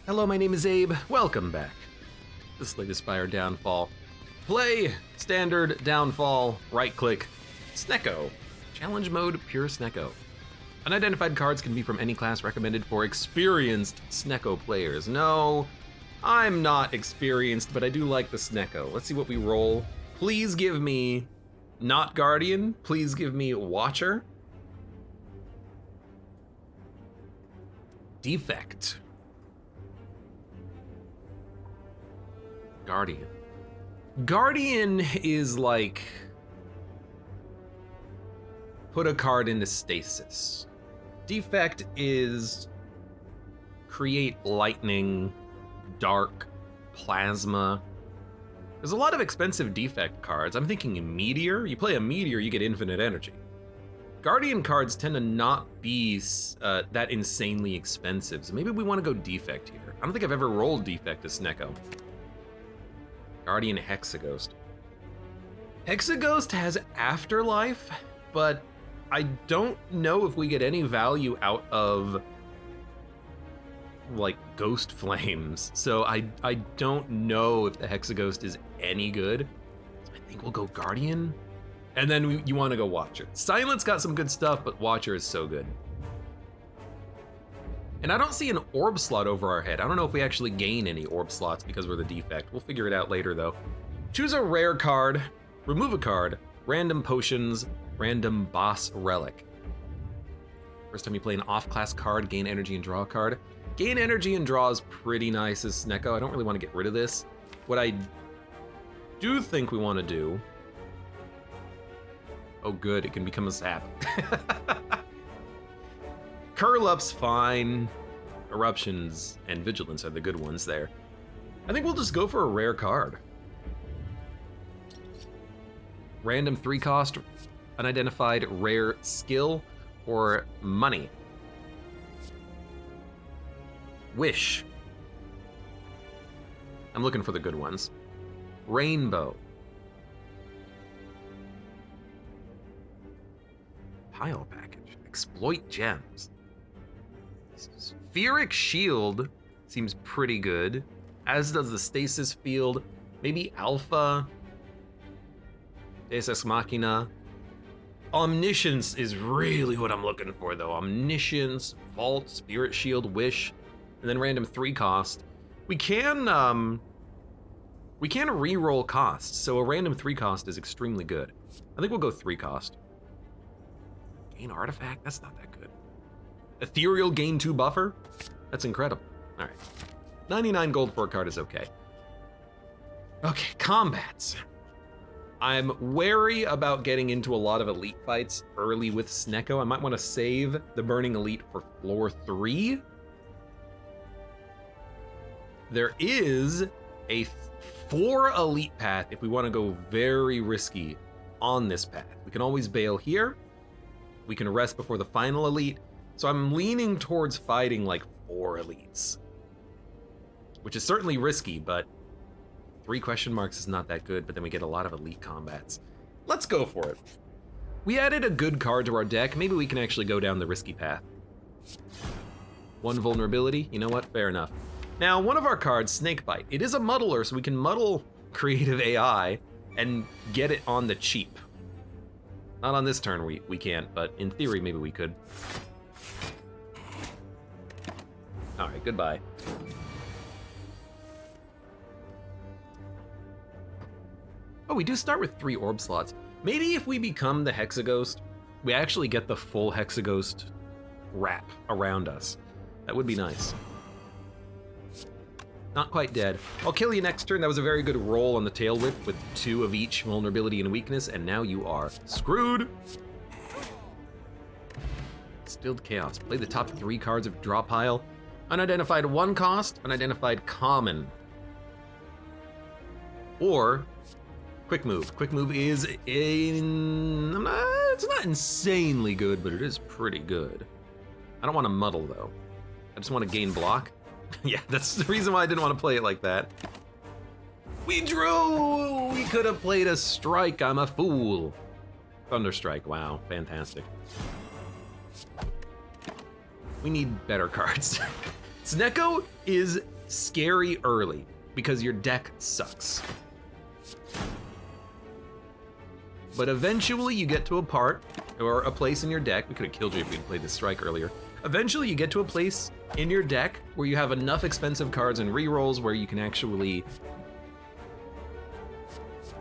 Hello, my name is Abe. Welcome back to Slay the Spire Downfall. Play, standard, downfall, right-click, Snecko. Challenge mode, pure Snecko. Unidentified cards can be from any class recommended for experienced Snecko players. No, I'm not experienced, but I do like the Snecko. Let's see what we roll. Please give me not Guardian. Please give me Watcher. Defect. Guardian. Guardian is like, put a card into stasis. Defect is create lightning, dark, plasma. There's a lot of expensive defect cards. I'm thinking a meteor. You play a meteor, you get infinite energy. Guardian cards tend to not be that insanely expensive, so maybe we want to go defect here. I don't think I've ever rolled defect as Snecko. Guardian Hexaghost. Hexaghost has afterlife, but I don't know if we get any value out of like ghost flames. So I don't know if the Hexaghost is any good. So I think we'll go Guardian. And then you want to go Watcher. Silence got some good stuff, but Watcher is so good. And I don't see an orb slot over our head. I don't know if we actually gain any orb slots because we're the defect. We'll figure it out later though. Choose a rare card, remove a card, random potions, random boss relic. First time you play an off-class card, gain energy and draw a card. Gain energy and draw is pretty nice as Snecko. I don't really want to get rid of this. What I do think we want to do, oh good, it can become a sap. Curl Up's fine. Eruptions and Vigilance are the good ones there. I think we'll just go for a rare card. Random 3-cost, unidentified rare skill, or money. Wish. I'm looking for the good ones. Rainbow. Pile package. Exploit gems. Spheric Shield seems pretty good, as does the Stasis Field. Maybe Alpha. Deus Ex Machina. Omniscience is really what I'm looking for though. Omniscience, Vault, Spirit Shield, Wish, and then random 3-cost. We can re-roll costs, so a random 3-cost is extremely good. I think we'll go 3-cost. Gain artifact? That's not that good. Ethereal gain 2 buffer? That's incredible. All right. 99 gold for a card is okay. Okay, combats. I'm wary about getting into a lot of elite fights early with Snecko. I might want to save the Burning Elite for floor 3. There is a 4 elite path if we want to go very risky on this path. We can always bail here. We can rest before the final elite. So I'm leaning towards fighting like 4 elites, which is certainly risky, but 3 question marks is not that good, but then we get a lot of elite combats. Let's go for it. We added a good card to our deck. Maybe we can actually go down the risky path. 1 vulnerability, you know what? Fair enough. Now, one of our cards, Snakebite, it is a muddler, so we can muddle creative AI and get it on the cheap. Not on this turn, we can't, but in theory, maybe we could. All right, goodbye. Oh, we do start with 3 orb slots. Maybe if we become the Hexaghost, we actually get the full Hexaghost wrap around us. That would be nice. Not quite dead. I'll kill you next turn. That was a very good roll on the Tail Whip with 2 of each vulnerability and weakness, and now you are screwed. Stilled Chaos. Play the top 3 cards of draw pile. Unidentified 1 cost, unidentified common. Or Quick Move. Quick Move is it's not insanely good, but it is pretty good. I don't want to muddle though. I just want to gain block. Yeah, that's the reason why I didn't want to play it like that. We drew! We could have played a strike. I'm a fool. Thunderstrike. Wow, fantastic. We need better cards. Snecko is scary early because your deck sucks. But eventually you get to a part or a place in your deck, we could have killed you if we had played this strike earlier. Eventually you get to a place in your deck where you have enough expensive cards and rerolls where you can actually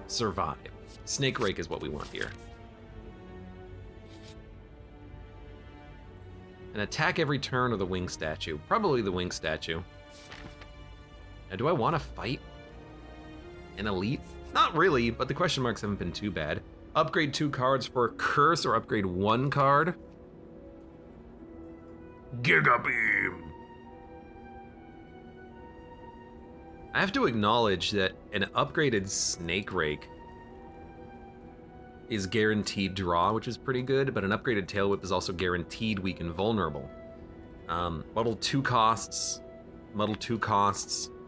survive. Snake Rake is what we want here. An attack every turn or the wing statue. Probably the wing statue. Now, do I want to fight an elite? Not really, but the question marks haven't been too bad. Upgrade 2 cards for Curse or upgrade 1 card. Giga Beam! I have to acknowledge that an upgraded Snake Rake is guaranteed draw, which is pretty good, but an upgraded Tail Whip is also guaranteed weak and vulnerable. Muddle 2 costs,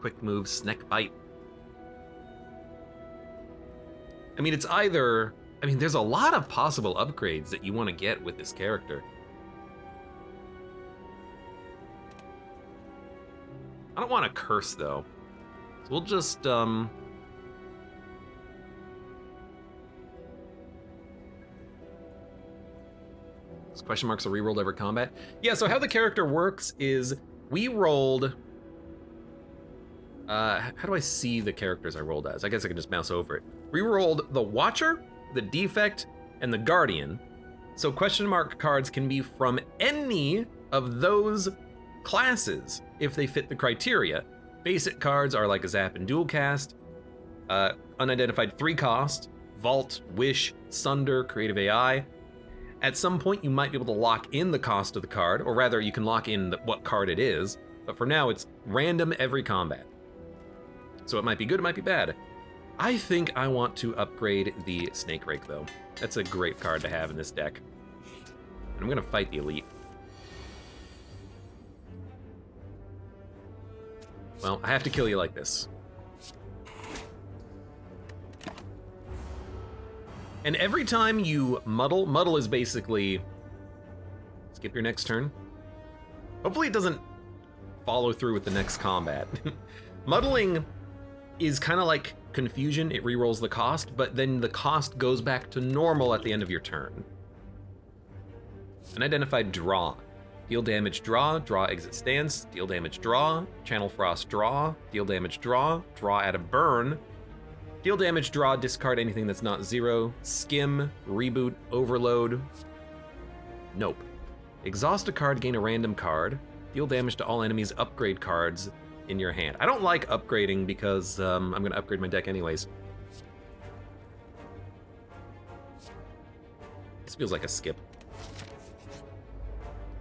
quick move, Snake Bite. I mean, it's either, there's a lot of possible upgrades that you want to get with this character. I don't want to curse though. So we'll just, question marks are rerolled every combat. Yeah, so how the character works is we rolled, how do I see the characters I rolled as? I guess I can just mouse over it. We rolled the Watcher, the Defect, and the Guardian. So question mark cards can be from any of those classes if they fit the criteria. Basic cards are like a Zap and Dual Cast, unidentified 3 cost, Vault, Wish, Sunder, Creative AI. At some point you might be able to lock in the cost of the card, or rather you can lock in what card it is, but for now it's random every combat. So it might be good, it might be bad. I think I want to upgrade the Snake Rake though. That's a great card to have in this deck. I'm gonna fight the elite. Well, I have to kill you like this. And every time you muddle is basically skip your next turn. Hopefully it doesn't follow through with the next combat. Muddling is kind of like confusion. It rerolls the cost, but then the cost goes back to normal at the end of your turn. Unidentified draw. Deal damage, draw exit stance, deal damage, draw, channel frost, draw, deal damage, draw at a burn, deal damage, draw, discard anything that's not 0, skim, reboot, overload, nope. Exhaust a card, gain a random card, deal damage to all enemies, upgrade cards in your hand. I don't like upgrading because I'm gonna upgrade my deck anyways. This feels like a skip.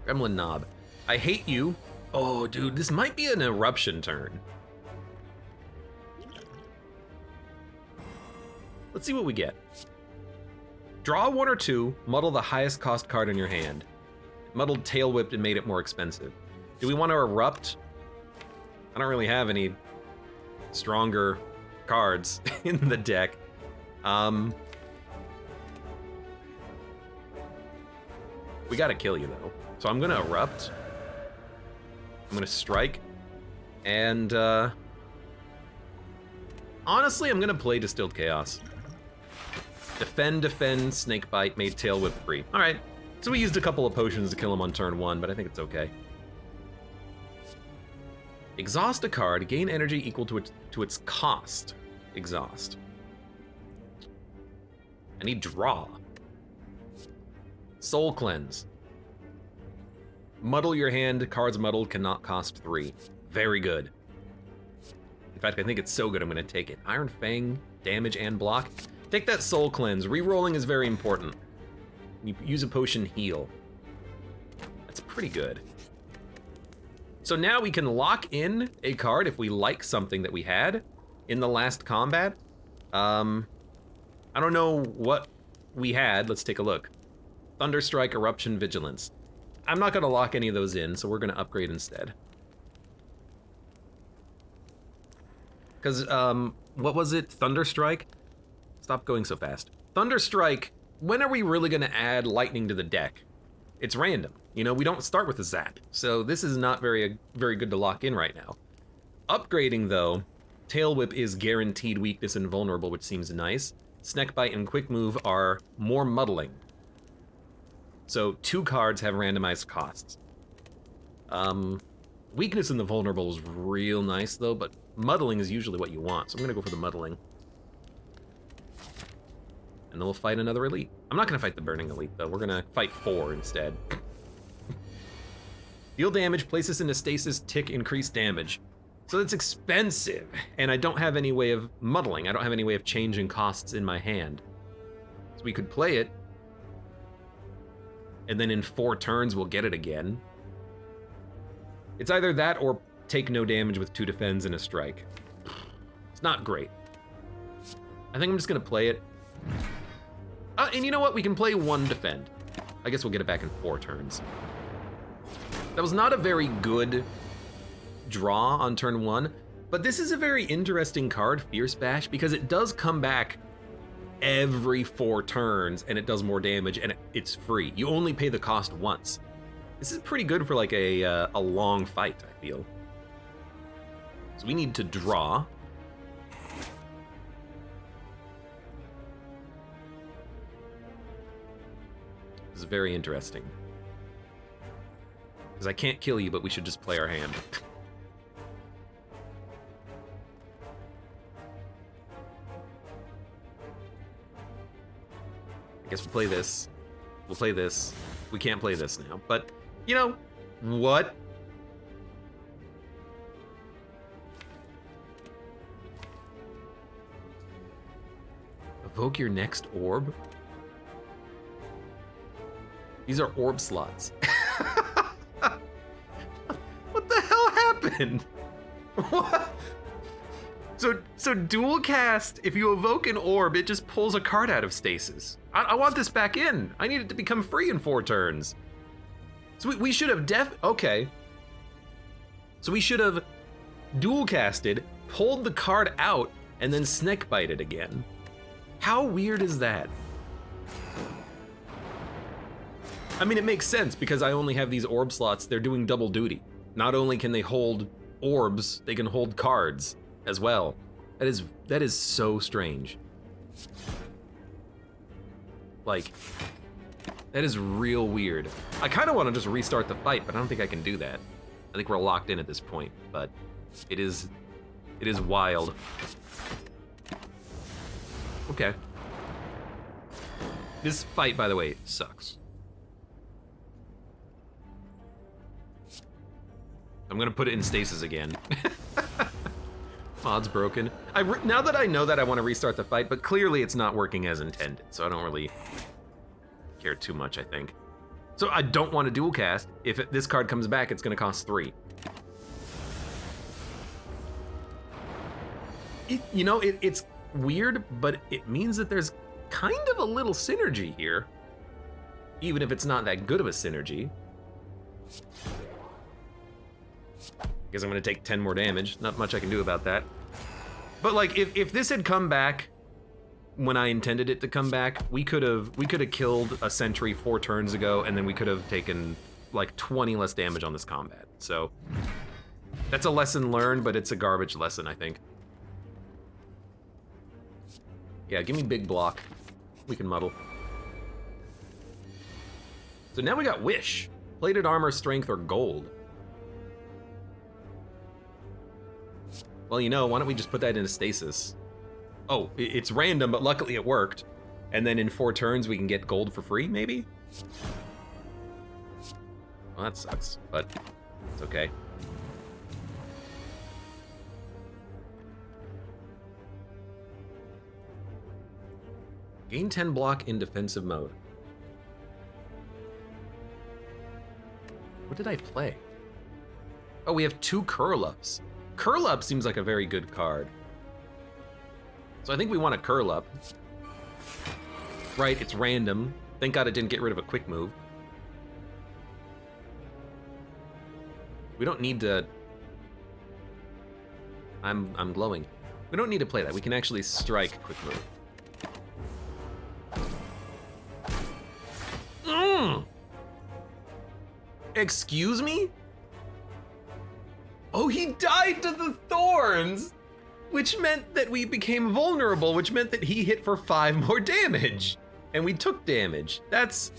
Gremlin Knob. I hate you. Oh, dude, this might be an eruption turn. Let's see what we get. Draw 1 or 2, muddle the highest cost card in your hand. Muddled Tail Whipped and made it more expensive. Do we want to erupt? I don't really have any stronger cards in the deck. We gotta kill you though. So I'm gonna erupt. I'm gonna strike. And honestly, I'm gonna play Distilled Chaos. Defend, Snake Bite, made Tail Whip free. All right, so we used a couple of potions to kill him on turn 1, but I think it's okay. Exhaust a card, gain energy equal to its cost. Exhaust. I need draw. Soul Cleanse. Muddle your hand, cards muddled cannot cost 3. Very good. In fact, I think it's so good I'm gonna take it. Iron Fang, damage and block. Take that Soul Cleanse. Rerolling is very important. You use a potion, heal. That's pretty good. So now we can lock in a card if we like something that we had in the last combat. I don't know what we had. Let's take a look. Thunderstrike, Eruption, Vigilance. I'm not gonna lock any of those in, so we're gonna upgrade instead. Because, what was it? Thunderstrike? Stop going so fast. Thunderstrike, when are we really gonna add lightning to the deck? It's random. You know, we don't start with a zap, so this is not very good to lock in right now. Upgrading though, Tail Whip is guaranteed weakness and vulnerable, which seems nice. Snake Bite and Quick Move are more muddling. So 2 cards have randomized costs. Weakness and the vulnerable is real nice though, but muddling is usually what you want, so I'm gonna go for the muddling. And then we'll fight another elite. I'm not gonna fight the burning elite though, we're gonna fight 4 instead. Deal damage, place this into stasis, tick, increase damage. So it's expensive, and I don't have any way of muddling. I don't have any way of changing costs in my hand. So we could play it, and then in 4 turns we'll get it again. It's either that or take no damage with 2 defends and a strike. It's not great. I think I'm just gonna play it. And you know what? We can play 1 defend. I guess we'll get it back in 4 turns. That was not a very good draw on turn 1, but this is a very interesting card, Fierce Bash, because it does come back every 4 turns and it does more damage and it's free. You only pay the cost once. This is pretty good for like a long fight, I feel. So we need to draw. This is very interesting. Because I can't kill you, but we should just play our hand. I guess we'll play this. We'll play this. We can't play this now, but you know, what? Evoke your next orb? These are orb slots. What the hell happened? What? So dual cast, if you evoke an orb, it just pulls a card out of stasis. I want this back in. I need it to become free in 4 turns. So we should have okay. So we should have dual casted, pulled the card out, and then snake bited again. How weird is that? I mean, it makes sense because I only have these orb slots. They're doing double duty. Not only can they hold orbs, they can hold cards as well. That is so strange. Like, that is real weird. I kind of want to just restart the fight, but I don't think I can do that. I think we're locked in at this point, but it is wild. Okay. This fight, by the way, sucks. I'm gonna put it in stasis again. Mod's broken. Now that I know that, I want to restart the fight, but clearly it's not working as intended, so I don't really care too much, I think. So I don't want to dual cast. If this card comes back, it's gonna cost 3. It's weird, but it means that there's kind of a little synergy here, even if it's not that good of a synergy. Guess I'm gonna take 10 more damage. Not much I can do about that. But like, if this had come back when I intended it to come back, we could have killed a sentry 4 turns ago, and then we could have taken like 20 less damage on this combat. So that's a lesson learned, but it's a garbage lesson, I think. Yeah, give me big block. We can muddle. So now we got Wish. Plated armor, strength, or gold. Well, you know, why don't we just put that into stasis? Oh, it's random, but luckily it worked. And then in 4 turns, we can get gold for free, maybe? Well, that sucks, but it's okay. Gain 10 block in defensive mode. What did I play? Oh, we have 2 curl-ups. Curl Up seems like a very good card. So I think we want to Curl Up. Right, it's random. Thank God it didn't get rid of a quick move. We don't need to... I'm glowing. We don't need to play that. We can actually strike quick move. Excuse me? Oh, he died to the thorns, which meant that we became vulnerable, which meant that he hit for 5 more damage, and we took damage. That's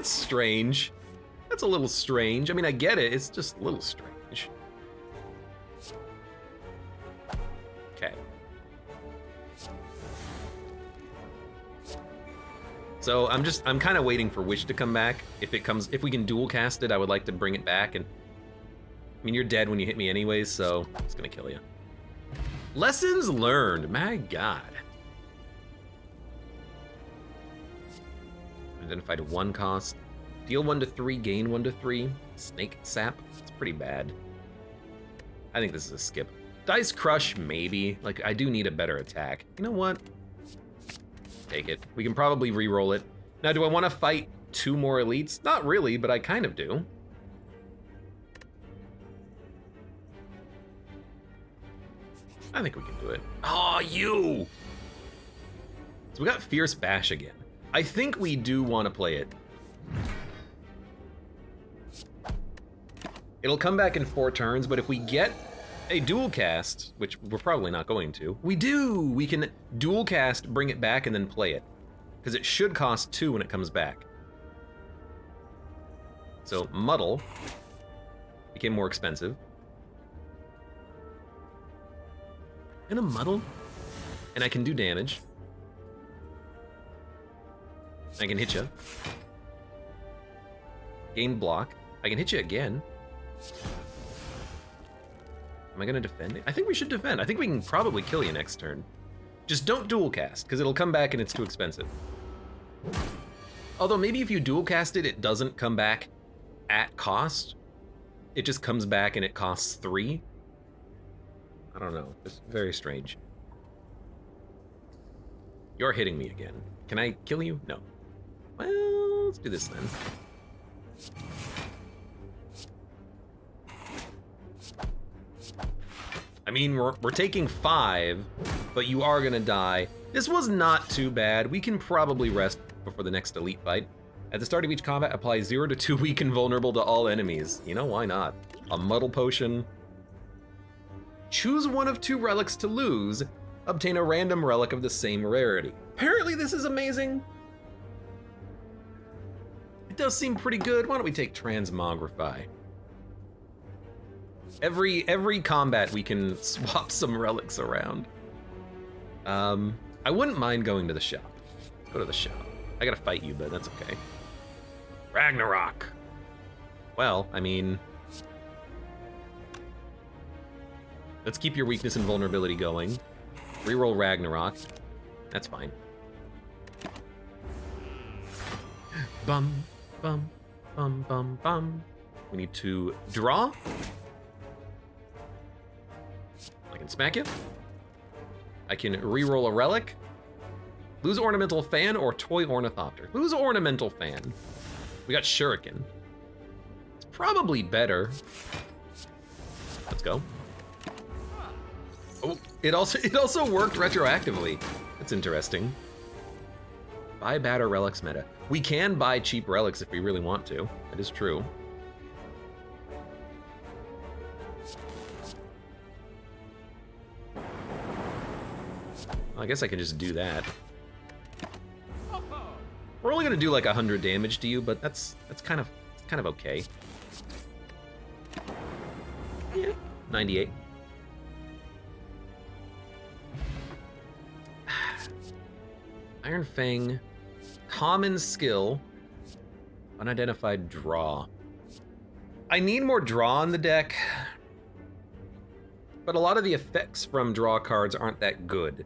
strange. That's a little strange. I mean, I get it. It's just a little strange. Okay. So I'm kind of waiting for Wish to come back. If we can dual cast it, I would like to bring it back. And I mean, you're dead when you hit me anyways, so it's gonna kill you. Lessons learned, my God. Identified 1 cost. Deal 1 to 3, gain 1 to 3. Snake sap, it's pretty bad. I think this is a skip. Dice crush, maybe. Like, I do need a better attack. You know what? Take it. We can probably re-roll it. Now, do I want to fight 2 more elites? Not really, but I kind of do. I think we can do it. Oh, you! So we got Fierce Bash again. I think we do want to play it. It'll come back in 4 turns, but if we get a dual cast, which we're probably not going to, we can dual cast, bring it back, and then play it. Because it should cost 2 when it comes back. So, Muddle became more expensive. And a Muddle. And I can do damage. I can hit you. Gain block. I can hit you again. Am I gonna defend it? I think we should defend. I think we can probably kill you next turn. Just don't dual cast, because it'll come back and it's too expensive. Although maybe if you dual cast it, it doesn't come back at cost. It just comes back and it costs 3. I don't know. It's very strange. You're hitting me again. Can I kill you? No. Well, let's do this then. I mean, we're taking 5, but you are gonna die. This was not too bad. We can probably rest before the next elite fight. At the start of each combat, apply 0 to 2 weak and vulnerable to all enemies. You know, why not? A Muddle Potion. Choose 1 of 2 relics to lose. Obtain a random relic of the same rarity. Apparently this is amazing. It does seem pretty good. Why don't we take Transmogrify? Every combat we can swap some relics around. I wouldn't mind going to the shop. Go to the shop. I gotta fight you, but that's okay. Ragnarok. Well, I mean, let's keep your weakness and vulnerability going. Reroll Ragnarok. That's fine. Bum, bum, bum, bum, bum. We need to draw. I can smack you. I can reroll a relic. Lose Ornamental Fan or Toy Ornithopter. Lose Ornamental Fan. We got Shuriken. It's probably better. Let's go. Oh, it also worked retroactively. That's interesting. Buy batter relics meta. We can buy cheap relics if we really want to. That is true. I guess I can just do that. We're only gonna do like 100 damage to you, but that's kind of okay. Yeah, 98. Iron Fang, common skill, unidentified draw. I need more draw on the deck, but a lot of the effects from draw cards aren't that good.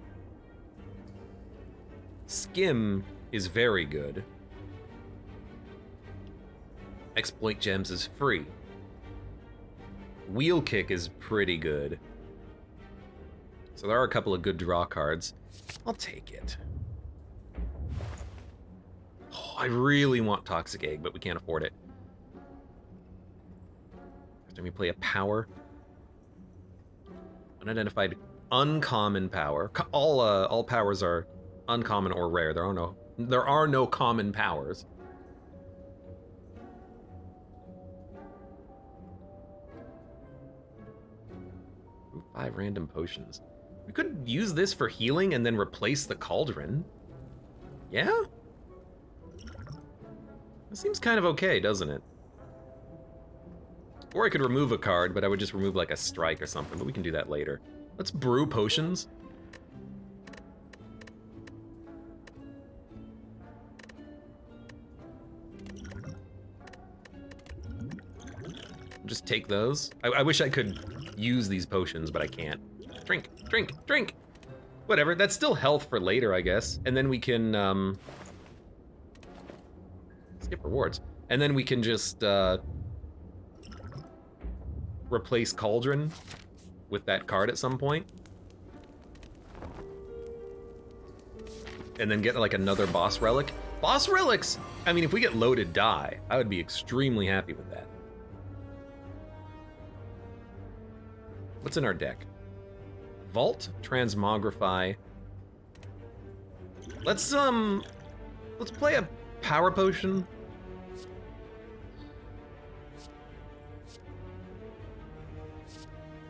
Skim is very good. Exploit Gems is free. Wheel Kick is pretty good. So there are a couple of good draw cards. I'll take it. Oh, I really want Toxic Egg, but we can't afford it. Let me play a power. Unidentified uncommon power. All powers are uncommon or rare. There are no common powers. 5 random potions. We could use this for healing and then replace the cauldron. Yeah? That seems kind of okay, doesn't it? Or I could remove a card, but I would just remove like a strike or something, but we can do that later. Let's brew potions. Just take those. I wish I could use these potions, but I can't. Drink, drink, drink! Whatever, that's still health for later, I guess. And then we can, skip rewards. And then we can just, replace Cauldron with that card at some point. And then get, like, another boss relic. Boss relics! I mean, if we get loaded die, I would be extremely happy with that. What's in our deck? Vault, Transmogrify. Let's play a power potion.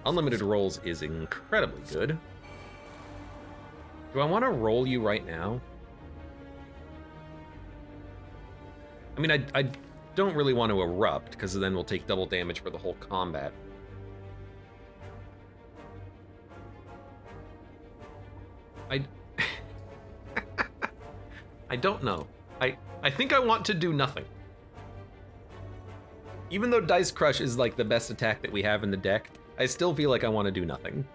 Unlimited rolls is incredibly good. Do I want to roll you right now? I mean, I don't really want to erupt, because then we'll take double damage for the whole combat. I don't know. I think I want to do nothing. Even though Dice Crush is like the best attack that we have in the deck, I still feel like I want to do nothing.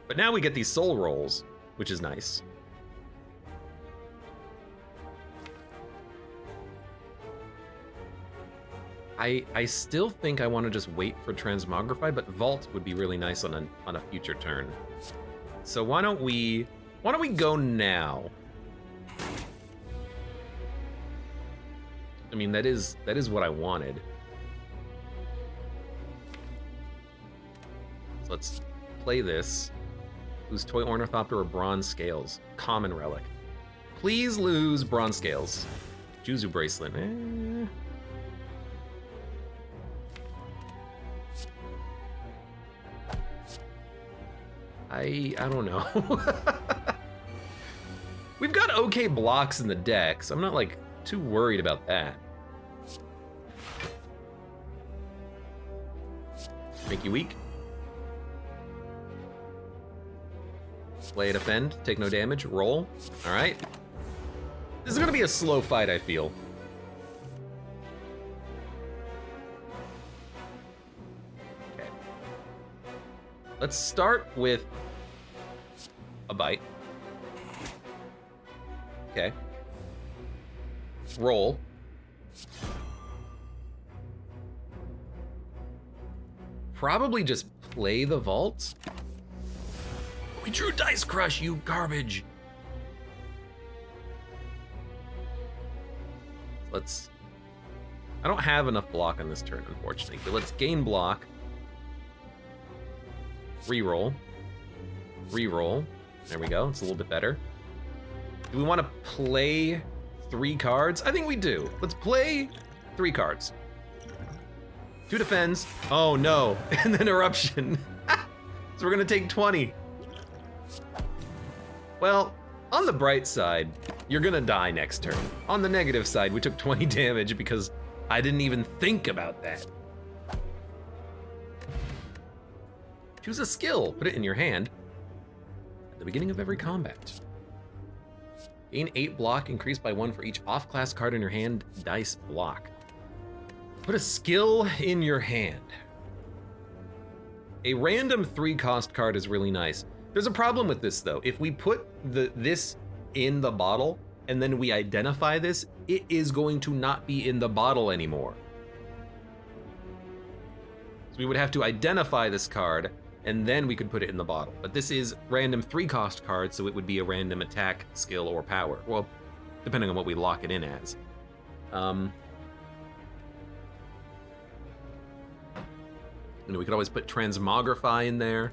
But now we get these soul rolls, which is nice. I still think I want to just wait for Transmogrify, but Vault would be really nice on a future turn. So why don't we go now? I mean, that is what I wanted. So let's play this. Lose Toy Ornithopter or Bronze Scales. Common relic. Please lose Bronze Scales. Juzu Bracelet. I don't know. We've got okay blocks in the deck, so I'm not like too worried about that. Make you weak. Play a defend, take no damage, roll. All right. This is gonna be a slow fight, I feel. Okay. Let's start with a bite. Okay. Roll. Probably just play the vault. We drew Dice Crush, you garbage. I don't have enough block on this turn, unfortunately, but let's gain block. Reroll. Reroll. There we go, it's a little bit better. Do we want to play 3 cards? I think we do. Let's play 3 cards. 2 defends. Oh no, and then Eruption. So we're gonna take 20. Well, on the bright side, you're gonna die next turn. On the negative side, we took 20 damage because I didn't even think about that. Choose a skill, put it in your hand at the beginning of every combat. Gain 8 block, increased by 1 for each off-class card in your hand, dice block. Put a skill in your hand. A random 3-cost card is really nice. There's a problem with this though. If we put this in the bottle and then we identify this, it is going to not be in the bottle anymore. So we would have to identify this card and then we could put it in the bottle. But this is random 3-cost card, so it would be a random attack, skill, or power. Well, depending on what we lock it in as. And we could always put Transmogrify in there.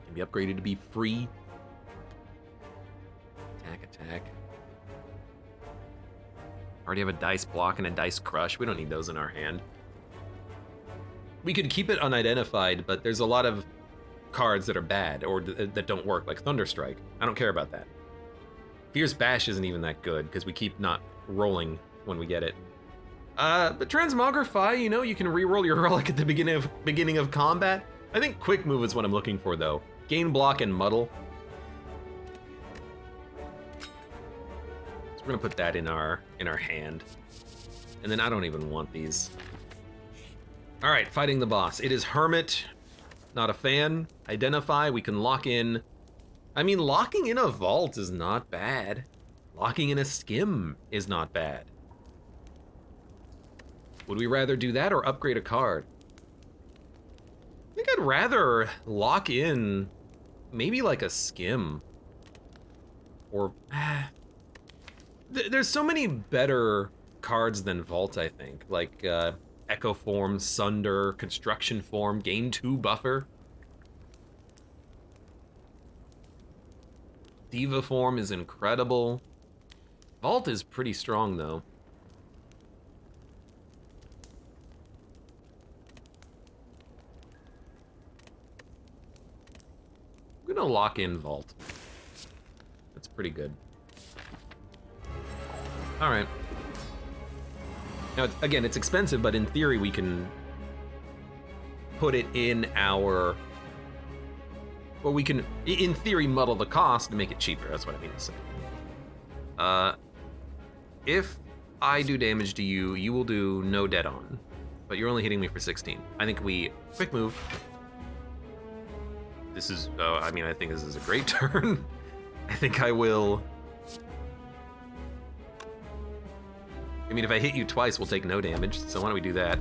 Can be upgraded to be free. Attack, attack. Already have a dice block and a dice crush. We don't need those in our hand. We could keep it unidentified, but there's a lot of cards that are bad or that don't work, like Thunderstrike. I don't care about that. Fierce Bash isn't even that good because we keep not rolling when we get it. But Transmogrify, you know, you can re-roll your relic at the beginning of combat. I think Quick Move is what I'm looking for, though. Gain Block and Muddle. So we're gonna put that in our hand. And then I don't even want these. All right, fighting the boss. It is Hermit. Not a fan. Identify, we can lock in. I mean, locking in a vault is not bad. Locking in a skim is not bad. Would we rather do that or upgrade a card? I think I'd rather lock in maybe like a skim. Or, there's so many better cards than Vault, I think. Like Echo Form, Sunder, Construction Form, Gain 2 Buffer. Diva Form is incredible. Vault is pretty strong though. I'm gonna lock in Vault. That's pretty good. All right. Now, again, it's expensive, but in theory, we can put it in our... Well, we can, in theory, muddle the cost and make it cheaper. That's what I mean to say. If I do damage to you, you will do no dead on, but you're only hitting me for 16. I think we quick move. This is, I mean, I think this is a great turn. I think I will. I mean, if I hit you twice, we'll take no damage, so why don't we do that?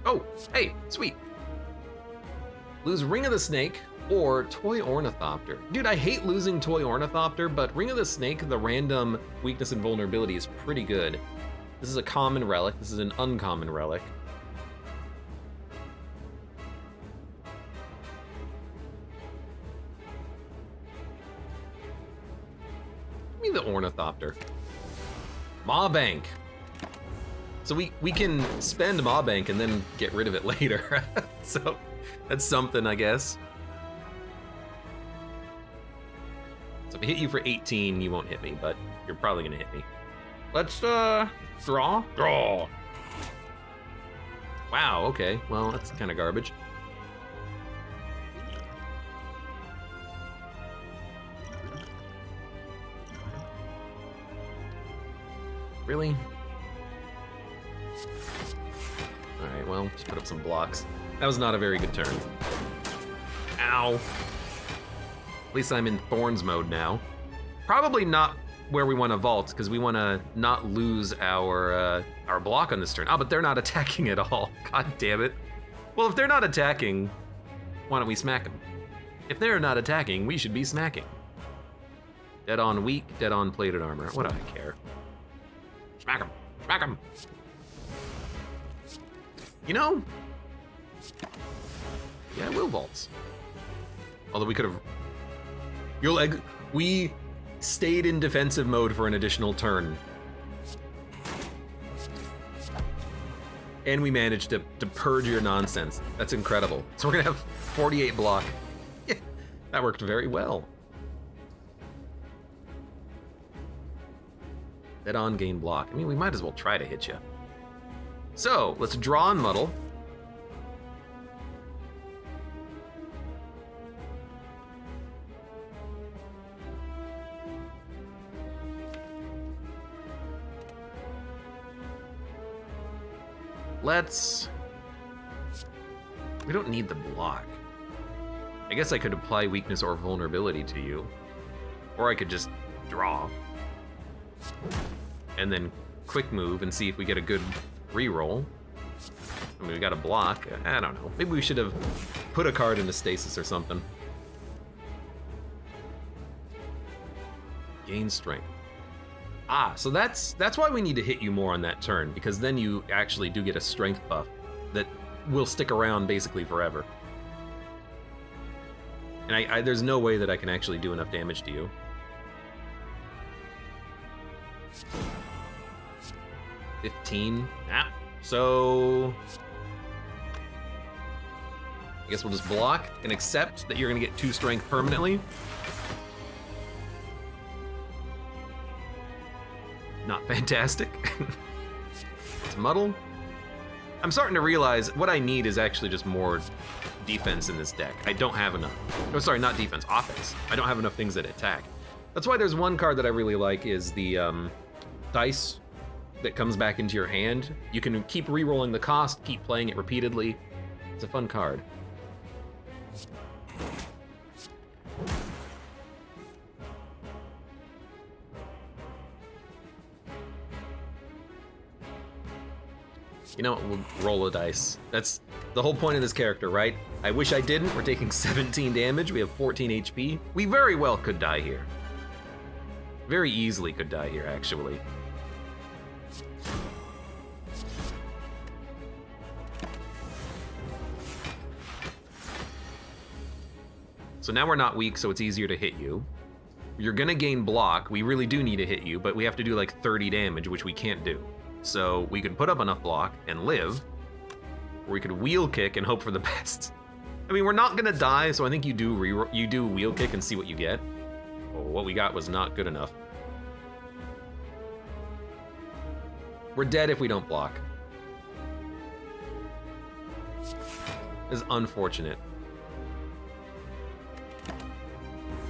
Oh, hey, sweet. Lose Ring of the Snake or Toy Ornithopter. Dude, I hate losing Toy Ornithopter, but Ring of the Snake, the random weakness and vulnerability is pretty good. This is a common relic, this is an uncommon relic. Give me the Ornithopter. Maw Bank. So we can spend Maw Bank and then get rid of it later. So that's something, I guess. So if I hit you for 18, you won't hit me, but you're probably gonna hit me. Let's draw. Draw. Wow, okay. Well, that's kind of garbage. Really? All right, well, just put up some blocks. That was not a very good turn. Ow. At least I'm in Thorns mode now. Probably not where we want to vault, because we want to not lose our block on this turn. Oh, but they're not attacking at all. God damn it. Well, if they're not attacking, why don't we smack them? If they're not attacking, we should be smacking. Dead on weak, dead on plated armor. What do I care? Smack him! Smack him! You know? Yeah, we'll vault. Although we could have... We stayed in defensive mode for an additional turn. And we managed to purge your nonsense. That's incredible. So we're gonna have 48 block. Yeah, that worked very well. Dead on, gain block. I mean, we might as well try to hit you. So, let's draw and muddle. We don't need the block. I guess I could apply weakness or vulnerability to you. Or I could just draw. And then quick move and see if we get a good reroll. I mean, we got a block. I don't know. Maybe we should have put a card into stasis or something. Gain strength. Ah, so that's why we need to hit you more on that turn, because then you actually do get a strength buff that will stick around basically forever. And there's no way that I can actually do enough damage to you. 15. Nah. So I guess we'll just block and accept that you're gonna get 2 strength permanently. Not fantastic. It's muddle. I'm starting to realize what I need is actually just more defense in this deck. I don't have enough. Oh, sorry, not defense, offense. I don't have enough things that attack. That's why there's one card that I really like is the dice that comes back into your hand. You can keep re-rolling the cost, keep playing it repeatedly. It's a fun card. You know what, we'll roll a dice. That's the whole point of this character, right? I wish I didn't. We're taking 17 damage. We have 14 HP. We very well could die here. Very easily could die here, actually. So now we're not weak, so it's easier to hit you. You're gonna gain block. We really do need to hit you, but we have to do like 30 damage, which we can't do. So we could put up enough block and live, or we could wheel kick and hope for the best. I mean, we're not gonna die, so I think you do wheel kick and see what you get. Oh, what we got was not good enough. We're dead if we don't block. This is unfortunate.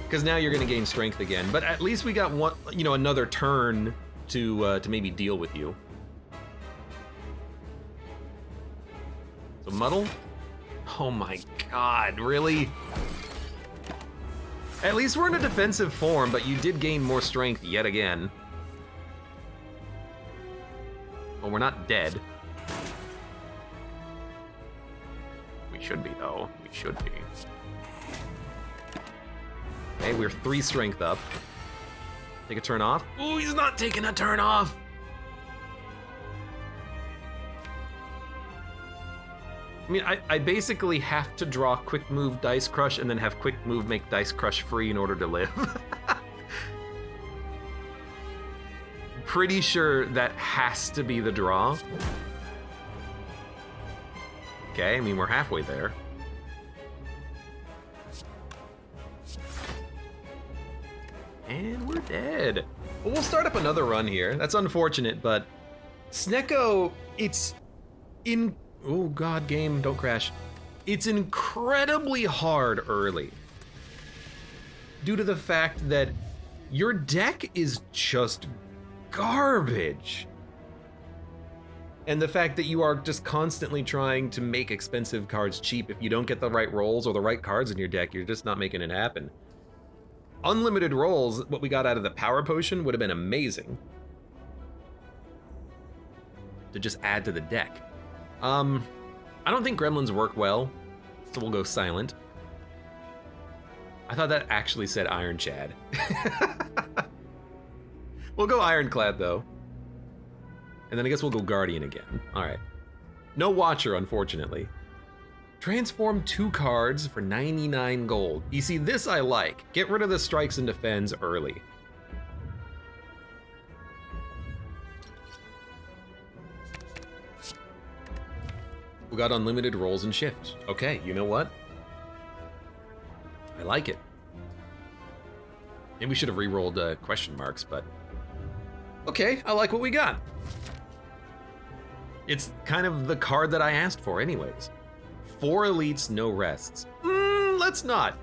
Because now you're gonna gain strength again, but at least we got one, you know, another turn to maybe deal with you. So muddle? Oh my god, really? At least we're in a defensive form, but you did gain more strength yet again. Well, we're not dead. We should be, though. We should be. Okay, we're 3 strength up. Take a turn off. Ooh, he's not taking a turn off! I mean, I basically have to draw quick move Dice Crush and then have quick move make Dice Crush free in order to live. Pretty sure that has to be the draw. Okay, I mean, we're halfway there. And we're dead. Well, we'll start up another run here. That's unfortunate, but Snecko, it's in... Oh god, game, don't crash. It's incredibly hard early due to the fact that your deck is just garbage. And the fact that you are just constantly trying to make expensive cards cheap. If you don't get the right rolls or the right cards in your deck, you're just not making it happen. Unlimited rolls, what we got out of the power potion would have been amazing to just add to the deck. I don't think gremlins work well, so we'll go silent. I thought that actually said Iron Chad. We'll go Ironclad though. And then I guess we'll go Guardian again. All right. No Watcher, unfortunately. Transform 2 cards for 99 gold. You see, this I like. Get rid of the strikes and defends early. We got unlimited rolls and shift. Okay, you know what? I like it. Maybe we should have re-rolled question marks, but... Okay, I like what we got. It's kind of the card that I asked for anyways. 4 elites, no rests. Let's not.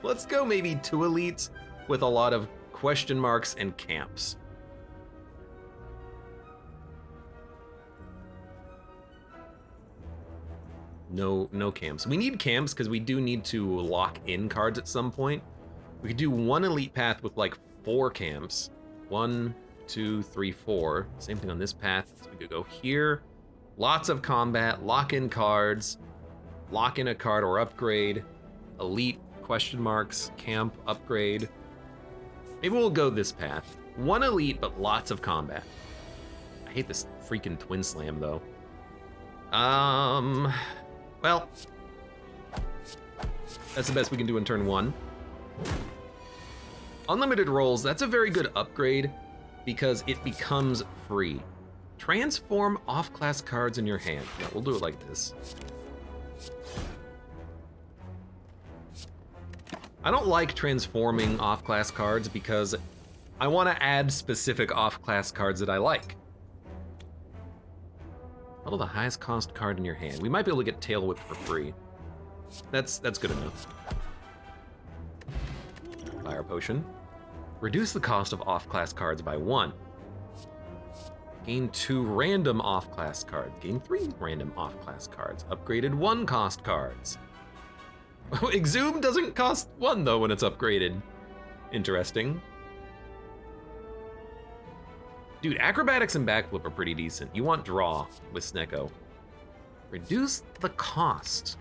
Let's go maybe 2 elites with a lot of question marks and camps. No camps. We need camps because we do need to lock in cards at some point. We could do 1 elite path with like 4 camps. 1, 2, 3, 4. Same thing on this path. So we could go here. Lots of combat, lock in cards, lock in a card or upgrade, elite, question marks, camp, upgrade. Maybe we'll go this path. 1 elite, but lots of combat. I hate this freaking twin slam though. Well, that's the best we can do in turn 1. Unlimited rolls, that's a very good upgrade because it becomes free. Transform off-class cards in your hand. No, we'll do it like this. I don't like transforming off-class cards because I want to add specific off-class cards that I like. Model the highest cost card in your hand. We might be able to get Tail Whip for free. That's good enough. Fire Potion. Reduce the cost of off-class cards by 1. Gain 2 random off-class cards. Gain 3 random off-class cards. Upgraded 1 cost cards. Exhume doesn't cost 1 though when it's upgraded. Interesting. Dude, acrobatics and backflip are pretty decent. You want draw with Snecko. Reduce the cost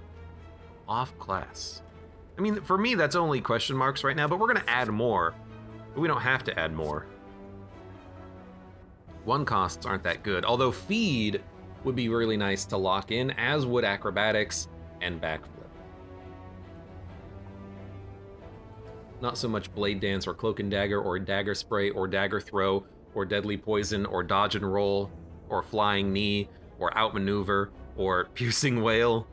off class. I mean, for me, that's only question marks right now, but we're gonna add more. But we don't have to add more. 1 costs aren't that good, although feed would be really nice to lock in, as would acrobatics and backflip. Not so much blade dance or cloak and dagger or dagger spray or dagger throw or deadly poison or dodge and roll or flying knee or outmaneuver or piercing wail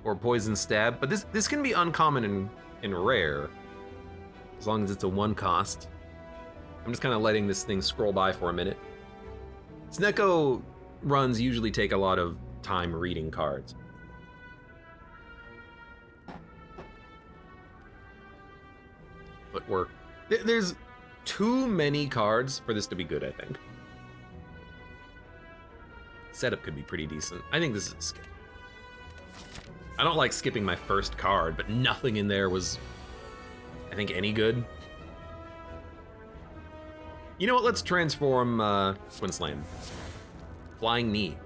or poison stab, but this can be uncommon and rare as long as it's a 1 cost. I'm just kind of letting this thing scroll by for a minute. Snecko runs usually take a lot of time reading cards. Footwork. There's too many cards for this to be good, I think. Setup could be pretty decent. I think this is a skip. I don't like skipping my first card, but nothing in there was, I think, any good. You know what? Let's transform Twin Slam. Flying Knee.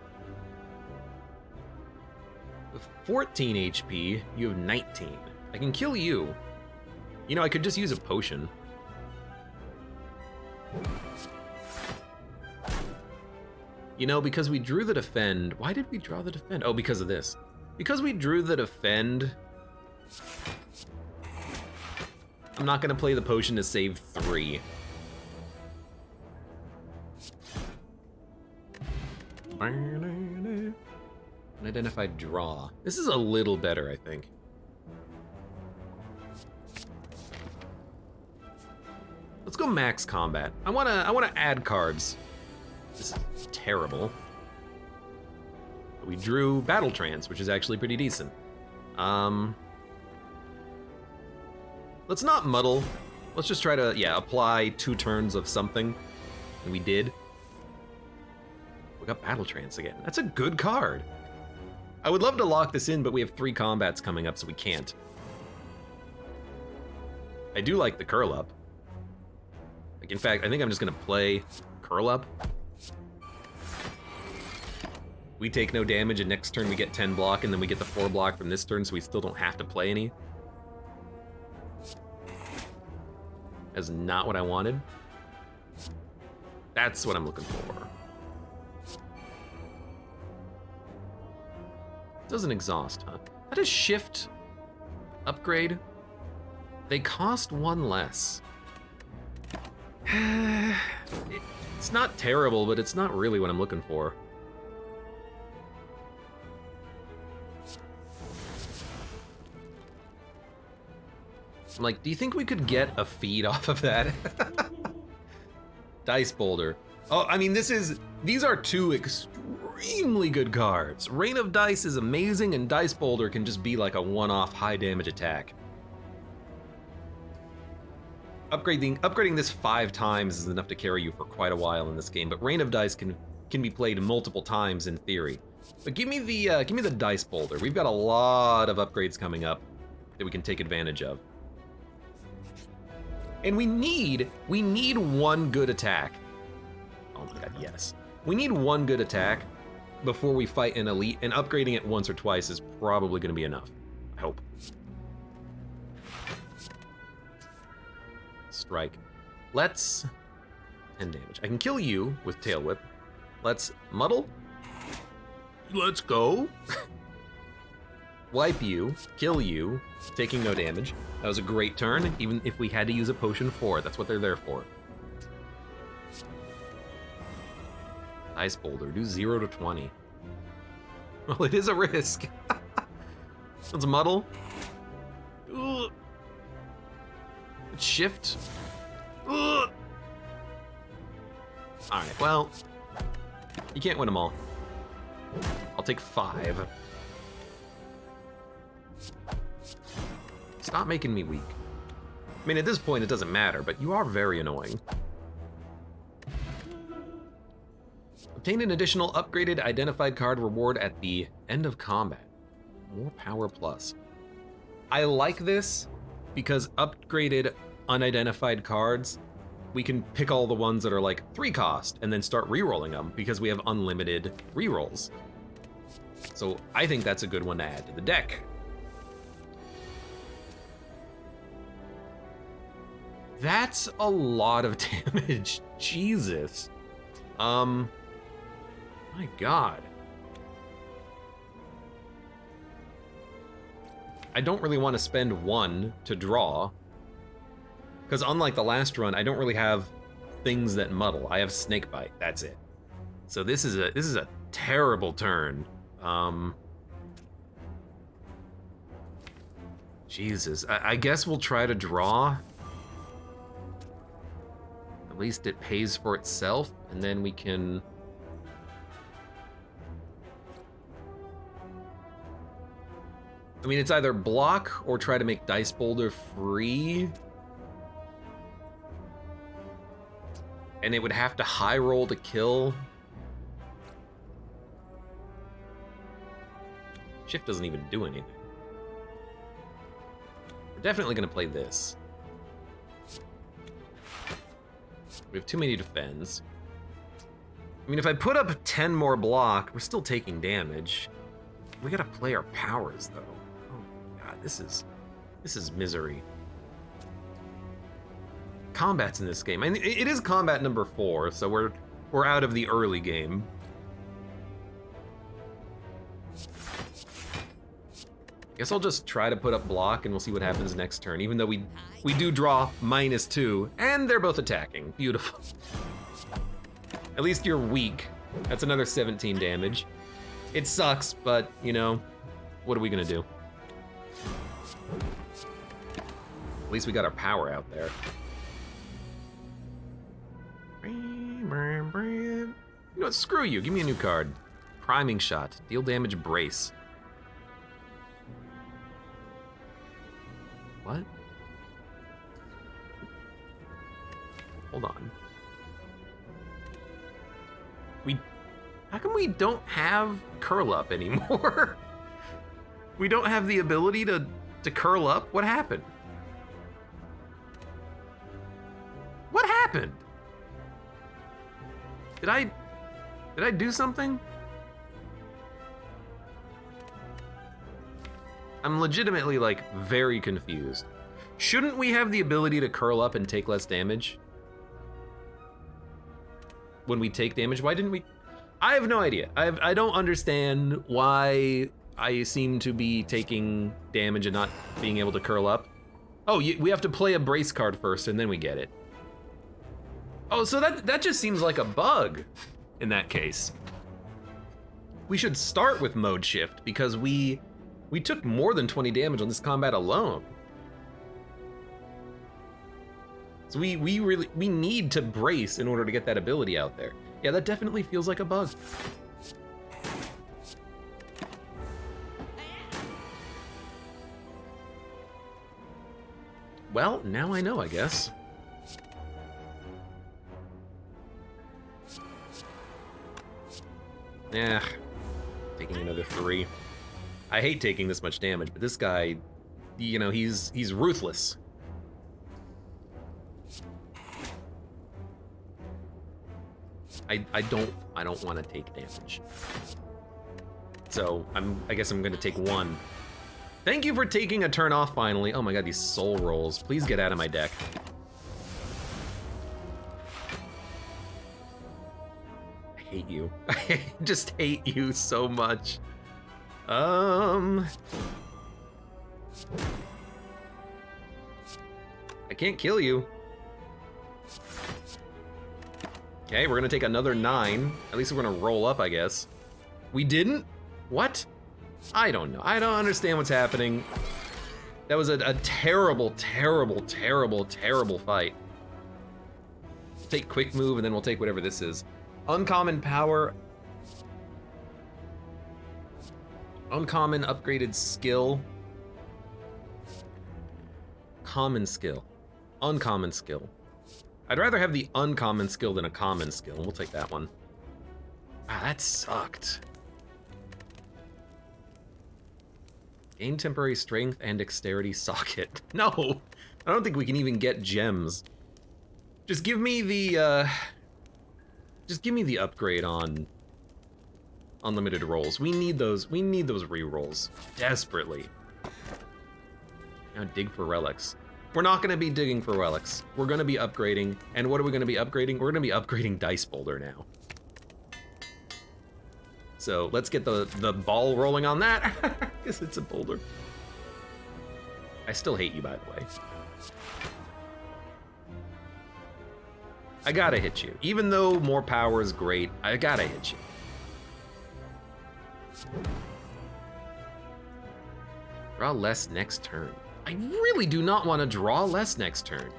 With 14 HP, you have 19. I can kill you. You know, I could just use a potion. You know, because we drew the defend. Why did we draw the defend? Oh, because of this. Because we drew the defend, I'm not gonna play the potion to save 3. Unidentified draw. This is a little better, I think. Let's go max combat. I wanna add cards. This is terrible. But we drew Battle Trance, which is actually pretty decent. Let's not muddle. Let's just try to, yeah, apply 2 turns of something. And we did. We got Battle Trance again. That's a good card. I would love to lock this in, but we have 3 combats coming up, so we can't. I do like the Curl Up. Like, in fact, I think I'm just gonna play Curl Up. We take no damage, and next turn we get 10 block, and then we get the 4 block from this turn, so we still don't have to play any. That's not what I wanted. That's what I'm looking for. Doesn't exhaust, huh? How does shift upgrade? They cost 1 less. It's not terrible, but it's not really what I'm looking for. I'm like, do you think we could get a feed off of that? Dice Boulder. Oh, I mean, these are 2 extremely good cards. Rain of Dice is amazing, and Dice Boulder can just be like a one-off high damage attack. Upgrading this 5 times is enough to carry you for quite a while in this game, but Rain of Dice can be played multiple times in theory. But give me the Dice Boulder. We've got a lot of upgrades coming up that we can take advantage of. And we need 1 good attack. Oh my god, yes. We need 1 good attack before we fight an elite, and upgrading it once or twice is probably gonna be enough. I hope. Strike. Let's 10 damage. I can kill you with Tail Whip. Let's muddle. Let's go. Wipe you, kill you, taking no damage. That was a great turn, even if we had to use a potion for it. That's what they're there for. Dice boulder, do 0 to 20. Well, it is a risk. Let's muddle. Ugh. Shift. Ugh. All right, well, you can't win them all. I'll take 5. Stop making me weak. I mean, at this point, it doesn't matter, but you are very annoying. Obtain an additional upgraded identified card reward at the end of combat. More power plus. I like this because upgraded unidentified cards, we can pick all the ones that are like 3 cost and then start re-rolling them because we have unlimited re-rolls. So I think that's a good one to add to the deck. That's a lot of damage. Jesus. My God. I don't really want to spend 1 to draw, because unlike the last run, I don't really have things that muddle. I have Snakebite. That's it. So this is a terrible turn. Jesus. I guess we'll try to draw. At least it pays for itself, and then we can... I mean, it's either block or try to make Dice Boulder free. And it would have to high roll to kill. Shift doesn't even do anything. We're definitely gonna play this. We have too many defends. I mean, if I put up 10 more block, we're still taking damage. We gotta play our powers, though. Oh my God, this is misery. Combat's in this game. I mean, it is combat number 4, so we're out of the early game. Guess I'll just try to put up block and we'll see what happens next turn, even though we do draw -2, and they're both attacking. Beautiful. At least you're weak. That's another 17 damage. It sucks, but, you know, what are we gonna do? At least we got our power out there. You know what, screw you, give me a new card. Priming shot, deal damage, brace. What? Hold on. How come we don't have curl up anymore? We don't have the ability to curl up? What happened? What happened? Did I do something? I'm legitimately, like, very confused. Shouldn't we have the ability to curl up and take less damage? When we take damage, why didn't we? I have no idea. I don't understand why I seem to be taking damage and not being able to curl up. Oh, we have to play a brace card first and then we get it. Oh, so that just seems like a bug in that case. We should start with mode shift because we took more than 20 damage on this combat alone. So we need to brace in order to get that ability out there. Yeah, that definitely feels like a bug. Well, now I know, I guess. Yeah, taking another 3. I hate taking this much damage, but this guy, you know, he's ruthless. I don't want to take damage. So I guess I'm gonna take 1. Thank you for taking a turn off finally. Oh my God, these soul rolls. Please get out of my deck. I hate you. I just hate you so much. I can't kill you. Okay, we're gonna take another 9. At least we're gonna roll up, I guess. We didn't? What? I don't know. I don't understand what's happening. That was a terrible, terrible, terrible, terrible fight. Take quick move and then we'll take whatever this is. Uncommon power. Uncommon upgraded skill. Common skill. Uncommon skill. I'd rather have the uncommon skill than a common skill. We'll take that one. Ah, that sucked. Gain temporary strength and dexterity socket. No, I don't think we can even get gems. Just give me the upgrade on unlimited rolls. We need those re-rolls desperately. Now dig for relics. We're not gonna be digging for relics. We're gonna be upgrading. And what are we gonna be upgrading? We're gonna be upgrading Dice Boulder now. So let's get the ball rolling on that. I guess it's a boulder. I still hate you, by the way. I gotta hit you. Even though more power is great, I gotta hit you. Draw less next turn. I really do not want to draw less next turn.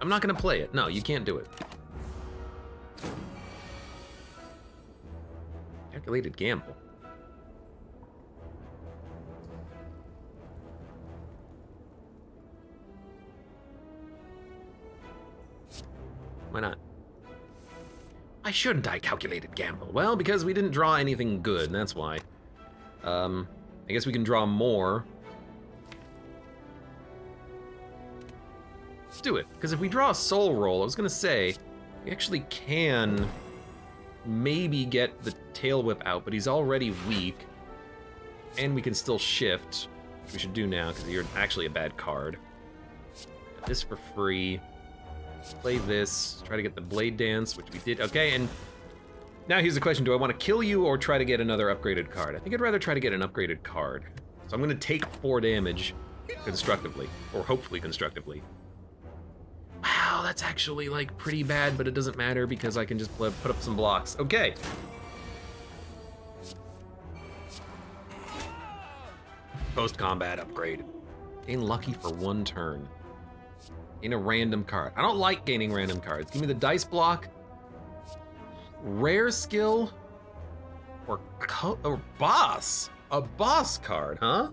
I'm not gonna play it. No, you can't do it. Calculated gamble. Why not? Why shouldn't I calculated gamble? Well, because we didn't draw anything good, that's why. I guess we can draw more. Let's do it, because if we draw a soul roll, I was gonna say, we actually can maybe get the tail whip out, but he's already weak. And we can still shift, which we should do now, because you're actually a bad card. Got this for free. Play this, try to get the Blade Dance, which we did. Okay, and now here's the question, do I want to kill you or try to get another upgraded card? I think I'd rather try to get an upgraded card. So I'm gonna take 4 damage constructively, or hopefully constructively. Wow, that's actually like pretty bad, but it doesn't matter because I can just put up some blocks. Okay. Post-combat upgrade. Gain lucky for 1 turn. Gain a random card. I don't like gaining random cards. Give me the dice block. Rare skill. Or boss. A boss card, huh?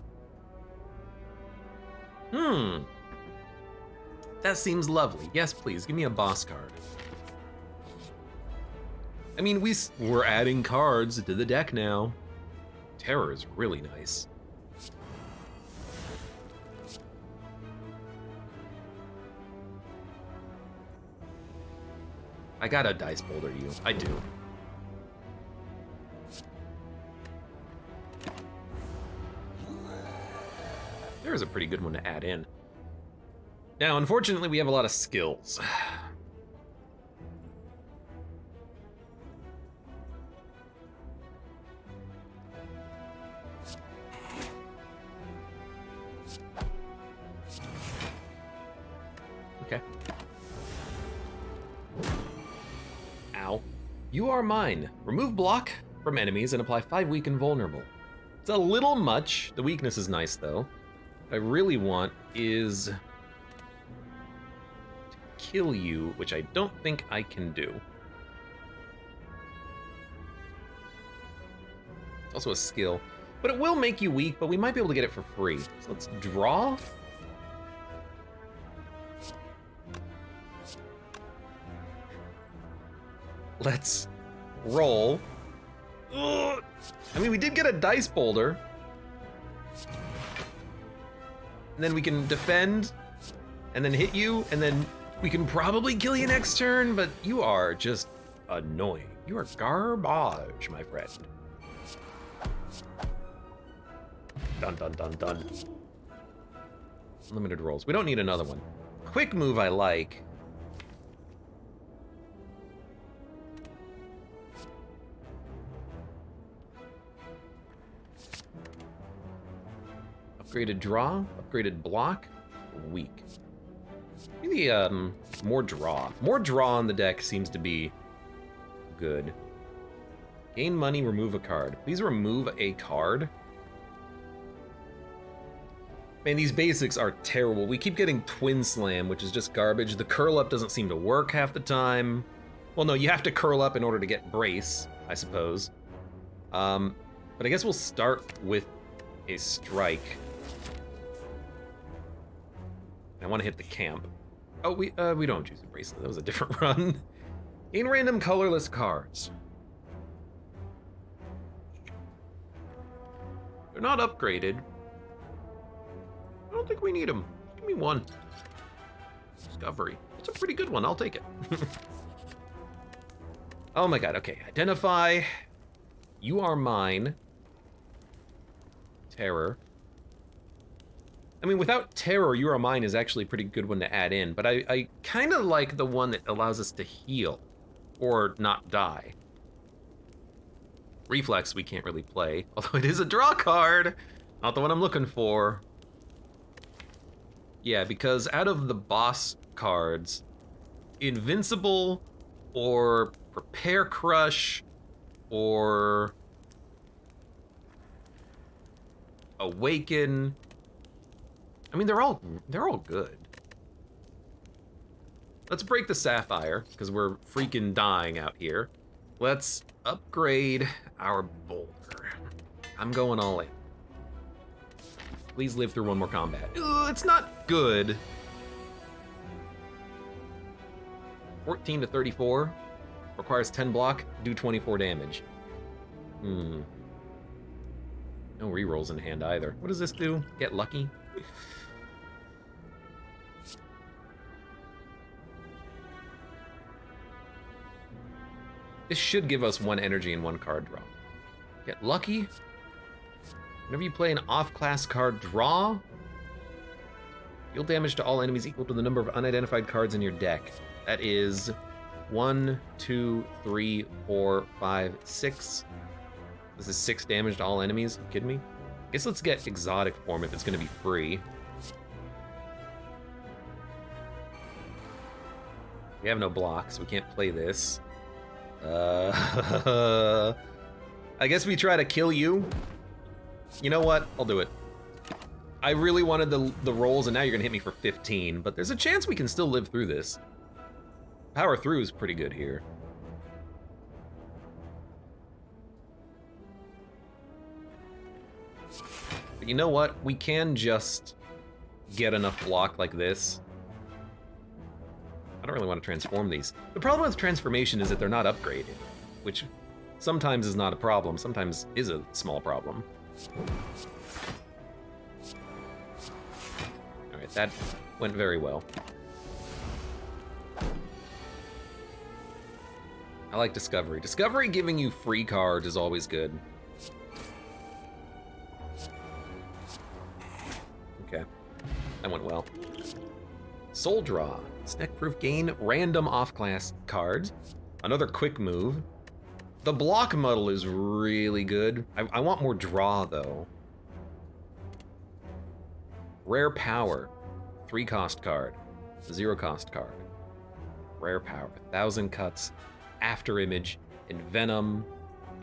That seems lovely. Yes, please, give me a boss card. I mean, we're adding cards to the deck now. Terror is really nice. I gotta Dice Boulder you. I do. There is a pretty good one to add in. Now, unfortunately, we have a lot of skills. Okay. Ow. You are mine. Remove block from enemies and apply 5 weak and vulnerable. It's a little much. The weakness is nice, though. What I really want is to kill you, which I don't think I can do. It's also a skill. But it will make you weak, but we might be able to get it for free. So let's draw. Let's roll. Ugh. I mean, we did get a Dice Boulder. And then we can defend, and then hit you, and then we can probably kill you next turn, but you are just annoying. You are garbage, my friend. Dun dun dun dun. Limited rolls. We don't need another one. Quick move I like. Upgraded draw, upgraded block, weak. maybe more draw. More draw on the deck seems to be good. Gain money, remove a card. Please remove a card. Man, these basics are terrible. We keep getting Twin Slam, which is just garbage. The curl up doesn't seem to work half the time. Well, no, you have to curl up in order to get Brace, I suppose. But I guess we'll start with a strike. I want to hit the camp. Oh, we don't choose a bracelet. That was a different run. Gain random colorless cards. They're not upgraded. I don't think we need them. Give me one. Discovery. It's a pretty good one. I'll take it. Oh my god. Okay. Identify. You are mine. Terror. I mean, without terror, you are mine is actually a pretty good one to add in, but I kind of like the one that allows us to heal or not die. Reflex we can't really play, although it is a draw card. Not the one I'm looking for. Yeah, because out of the boss cards, Invincible or Prepare Crush or Awaken, I mean, they're all good. Let's break the Sapphire, because we're freaking dying out here. Let's upgrade our Boulder. I'm going all in. Please live through one more combat. Ugh, it's not good. 14 to 34. Requires 10 block, do 24 damage. No rerolls in hand either. What does this do? Get lucky? This should give us 1 energy and 1 card draw. Get lucky. Whenever you play an off-class card draw, deal damage to all enemies equal to the number of unidentified cards in your deck. That is 1, 2, 3, 4, 5, 6. This is 6 damage to all enemies. Are you kidding me? I guess let's get exotic form if it's going to be free. We have no blocks. We can't play this. I guess we try to kill you. You know what? I'll do it. I really wanted the rolls, and now you're gonna hit me for 15, but there's a chance we can still live through this. Power through is pretty good here. But you know what? We can just get enough block like this. I don't really want to transform these. The problem with transformation is that they're not upgraded, which sometimes is not a problem, sometimes is a small problem. Alright, that went very well. I like Discovery. Discovery giving you free cards is always good. Okay, that went well. Soul Draw. Snack-proof, gain random off-class cards. Another quick move. The block muddle is really good. I want more draw, though. Rare Power. 3-cost card. 0-cost card. Rare Power. 1,000 cuts. After Image. Envenom.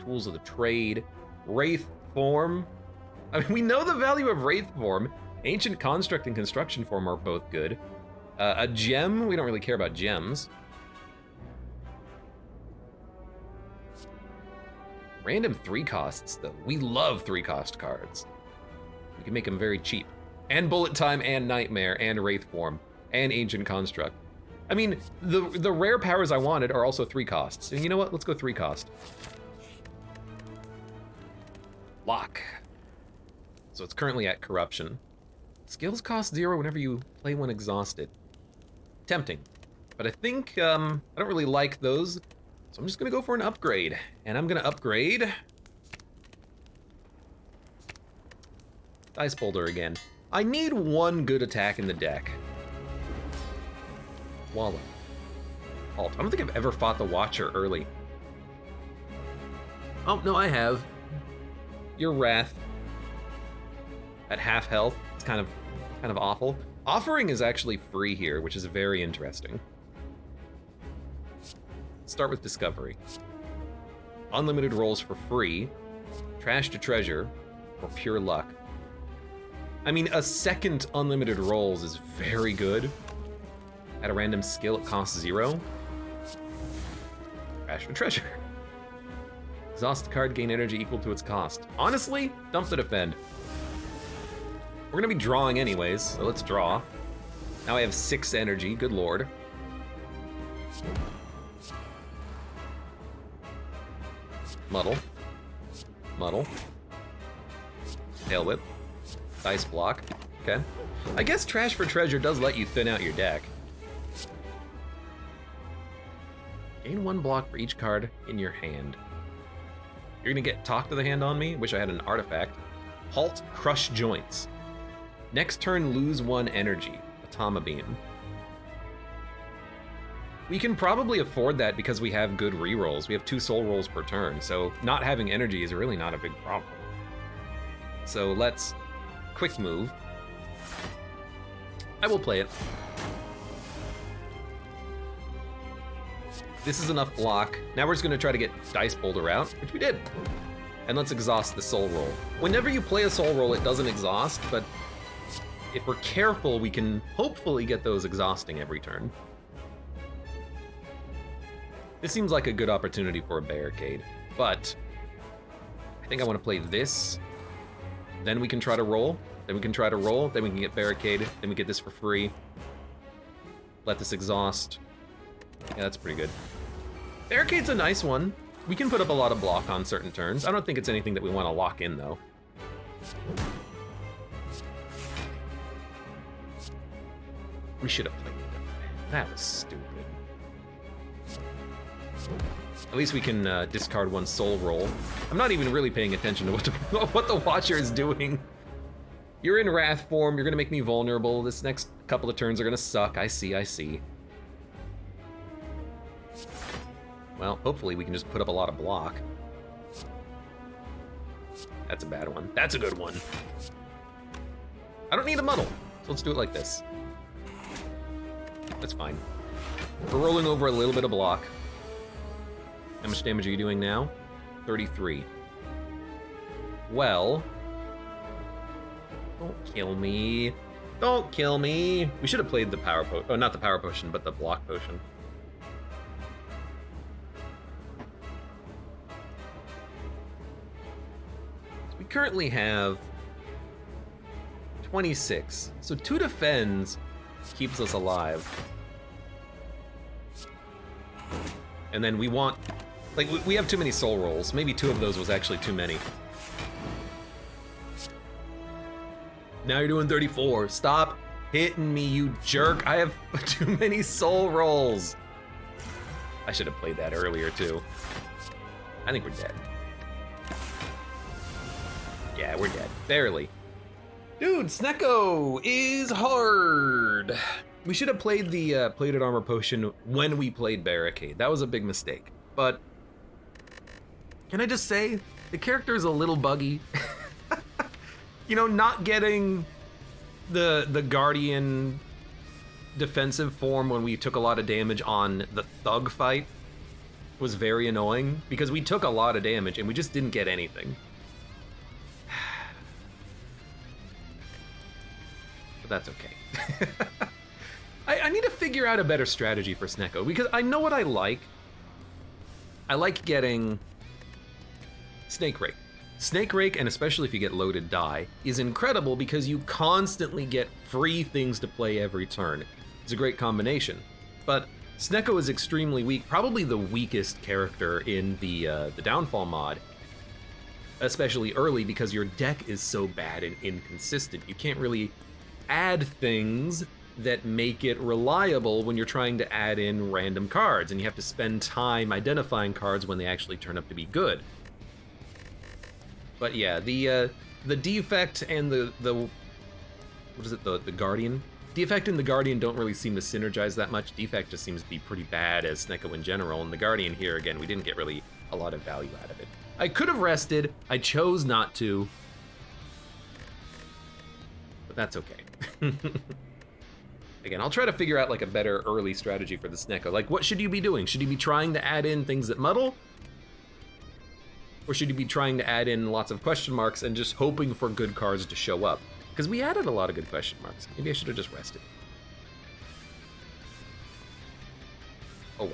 Tools of the Trade. Wraith Form. I mean, we know the value of Wraith Form. Ancient Construct and Construction Form are both good. A gem? We don't really care about gems. Random 3-costs, though. We love 3-cost cards. We can make them very cheap. And Bullet Time, and Nightmare, and Wraith Form, and Ancient Construct. I mean, the rare powers I wanted are also 3-costs. And you know what? Let's go 3-cost. Lock. So it's currently at Corruption. Skills cost 0 whenever you play one exhausted. Tempting. But I think, I don't really like those, so I'm just gonna go for an upgrade. And I'm gonna upgrade Dice Boulder again. I need 1 good attack in the deck. Wallow. Halt. I don't think I've ever fought the Watcher early. Oh, no, I have. Your Wrath. At half health. It's kind of awful. Offering is actually free here, which is very interesting. Start with Discovery. Unlimited rolls for free, Trash to Treasure, or Pure Luck. I mean, a second unlimited rolls is very good. At a random skill, it costs 0. Trash to Treasure. Exhaust a card, gain energy equal to its cost. Honestly, dump the defend. We're gonna be drawing anyways, so let's draw. Now I have 6 energy, good lord. Muddle. Muddle. Tail Whip. Dice Block. Okay. I guess Trash for Treasure does let you thin out your deck. Gain 1 block for each card in your hand. You're gonna get Talk to the Hand on me? Wish I had an artifact. Halt, Crush Joints. Next turn, lose 1 energy. Atoma Beam. We can probably afford that because we have good rerolls. We have 2 soul rolls per turn, so not having energy is really not a big problem. So let's quick move. I will play it. This is enough block. Now we're just gonna try to get Dice Boulder out, which we did. And let's exhaust the soul roll. Whenever you play a soul roll, it doesn't exhaust, but if we're careful, we can hopefully get those exhausting every turn. This seems like a good opportunity for a barricade, but I think I want to play this. Then we can try to roll. Then we can try to roll. Then we can get barricade. Then we get this for free. Let this exhaust. Yeah, that's pretty good. Barricade's a nice one. We can put up a lot of block on certain turns. I don't think it's anything that we want to lock in, though. We should have played defend. That was stupid. At least we can discard 1 soul roll. I'm not even really paying attention to what the Watcher is doing. You're in Wrath form. You're gonna make me vulnerable. This next couple of turns are gonna suck. I see, I see. Well, hopefully we can just put up a lot of block. That's a bad one. That's a good one. I don't need a muddle, so let's do it like this. That's fine. We're rolling over a little bit of block. How much damage are you doing now? 33. Well... Don't kill me. Don't kill me. We should have played the power potion. Oh, not the power potion, but the block potion. So we currently have 26. So 2 defends keeps us alive. And then we want... Like, we have too many soul rolls. Maybe 2 of those was actually too many. Now you're doing 34. Stop hitting me, you jerk. I have too many soul rolls. I should have played that earlier, too. I think we're dead. Yeah, we're dead. Barely. Dude, Snecko is hard. We should have played the plated armor potion when we played Barricade. That was a big mistake. But can I just say, the character is a little buggy. You know, not getting the Guardian defensive form when we took a lot of damage on the Thug fight was very annoying because we took a lot of damage and we just didn't get anything. But that's okay. I need to figure out a better strategy for Snecko because I know what I like. I like getting Snake Rake. Snake Rake, and especially if you get loaded die, is incredible because you constantly get free things to play every turn. It's a great combination. But Snecko is extremely weak, probably the weakest character in the Downfall mod, especially early because your deck is so bad and inconsistent. You can't really add things that make it reliable when you're trying to add in random cards, and you have to spend time identifying cards when they actually turn up to be good. But yeah, the defect and the what is it, the Guardian? Defect and the Guardian don't really seem to synergize that much. Defect just seems to be pretty bad as Snecko in general, and the Guardian here, again, we didn't get really a lot of value out of it. I could have rested, I chose not to, but that's okay. Again, I'll try to figure out like a better early strategy for this Neko. Like, what should you be doing? Should you be trying to add in things that muddle? Or should you be trying to add in lots of question marks and just hoping for good cards to show up? Because we added a lot of good question marks. Maybe I should have just rested. Oh well.